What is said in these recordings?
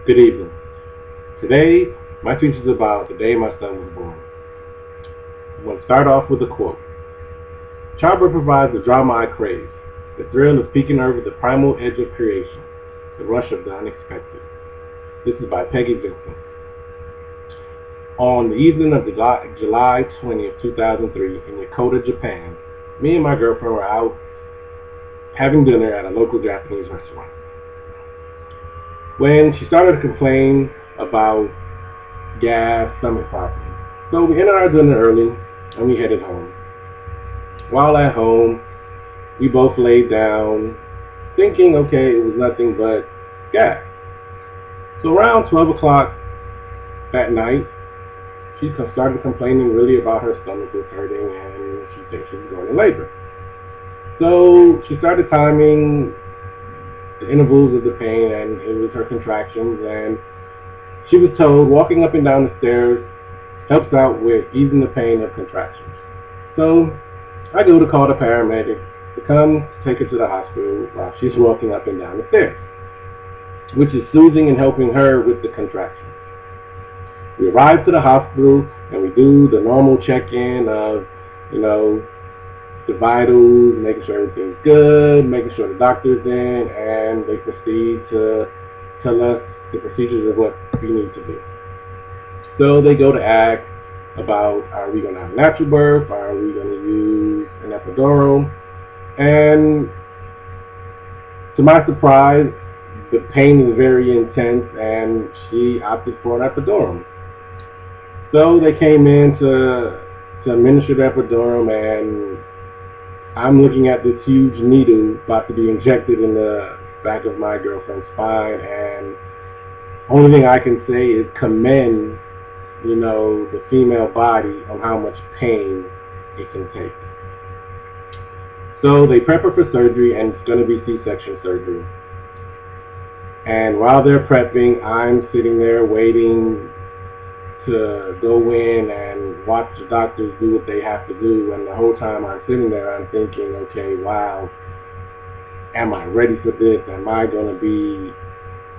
Good evening. Today, my speech is about the day my son was born. I'm going to start off with a quote. Childbirth provides the drama I crave, the thrill of peeking over the primal edge of creation, the rush of the unexpected. This is by Peggy Vincent. On the evening of July 20th, 2003, in Yokota, Japan, me and my girlfriend were out having dinner at a local Japanese restaurant, when she started to complain about gas, stomach problems. So we ended our dinner early and we headed home. While at home, we both laid down thinking, okay, it was nothing but gas. So around 12 o'clock that night, she started complaining really about her stomach was hurting and she thinks she was going in labor. So she started timing the intervals of the pain, and it was her contractions, and she was told walking up and down the stairs helps out with easing the pain of contractions. So I go to call the paramedic to come take her to the hospital while she's walking up and down the stairs, which is soothing and helping her with the contractions. We arrive to the hospital and we do the normal check-in of, the vitals, making sure everything's good, making sure the doctor's in, and they proceed to tell us the procedures of what we need to do. So they go to ask about, are we going to have a natural birth, are we going to use an epidural, and to my surprise, the pain is very intense and she opted for an epidural. So they came in to administer the epidural, and I'm looking at this huge needle about to be injected in the back of my girlfriend's spine, and only thing I can say is commend, the female body on how much pain it can take. So they prep her for surgery, and it's going to be C-section surgery. And while they're prepping, I'm sitting there waiting to go in and watch the doctors do what they have to do, and the whole time I'm sitting there I'm thinking, okay, wow, am I ready for this? Am I going to be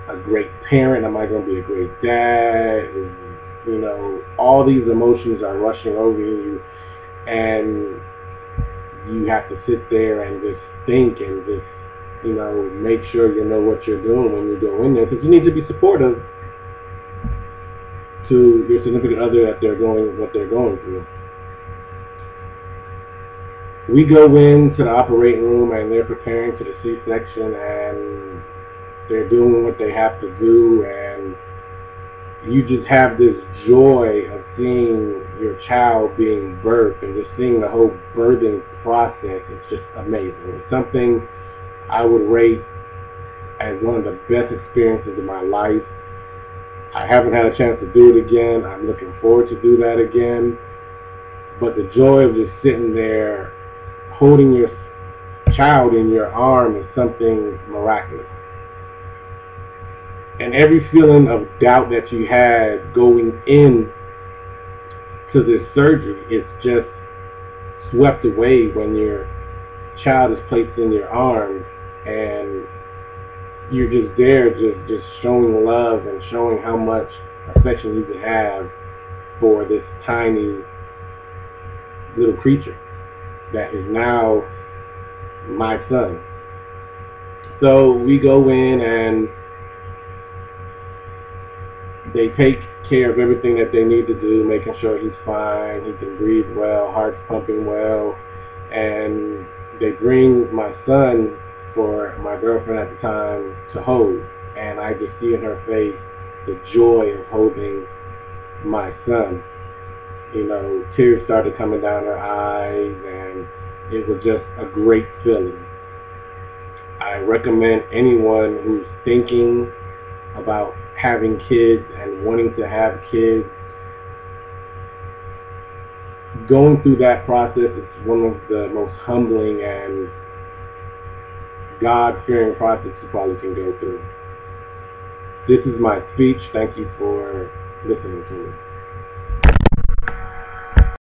a great parent? Am I going to be a great dad? All these emotions are rushing over you, and you have to sit there and just think and just make sure you know what you're doing when you go in there, because you need to be supportive to your significant other what they're going through. We go into the operating room and they're preparing for the C-section, and they're doing what they have to do, and you just have this joy of seeing your child being birthed and just seeing the whole birthing process. It's just amazing. It's something I would rate as one of the best experiences of my life. I haven't had a chance to do it again. I'm looking forward to do that again. But the joy of just sitting there holding your child in your arm is something miraculous. And every feeling of doubt that you had going in to this surgery is just swept away when your child is placed in your arms, and you're just there, just showing love and showing how much affection you can have for this tiny little creature that is now my son. So we go in and they take care of everything that they need to do, making sure he's fine, he can breathe well, heart's pumping well, and they bring my son for my girlfriend at the time to hold, and I just see in her face the joy of holding my son. Tears started coming down her eyes, and it was just a great feeling. I recommend anyone who's thinking about having kids and wanting to have kids, going through that process. It's one of the most humbling and God-fearing process you probably can go through. This is my speech. Thank you for listening to me.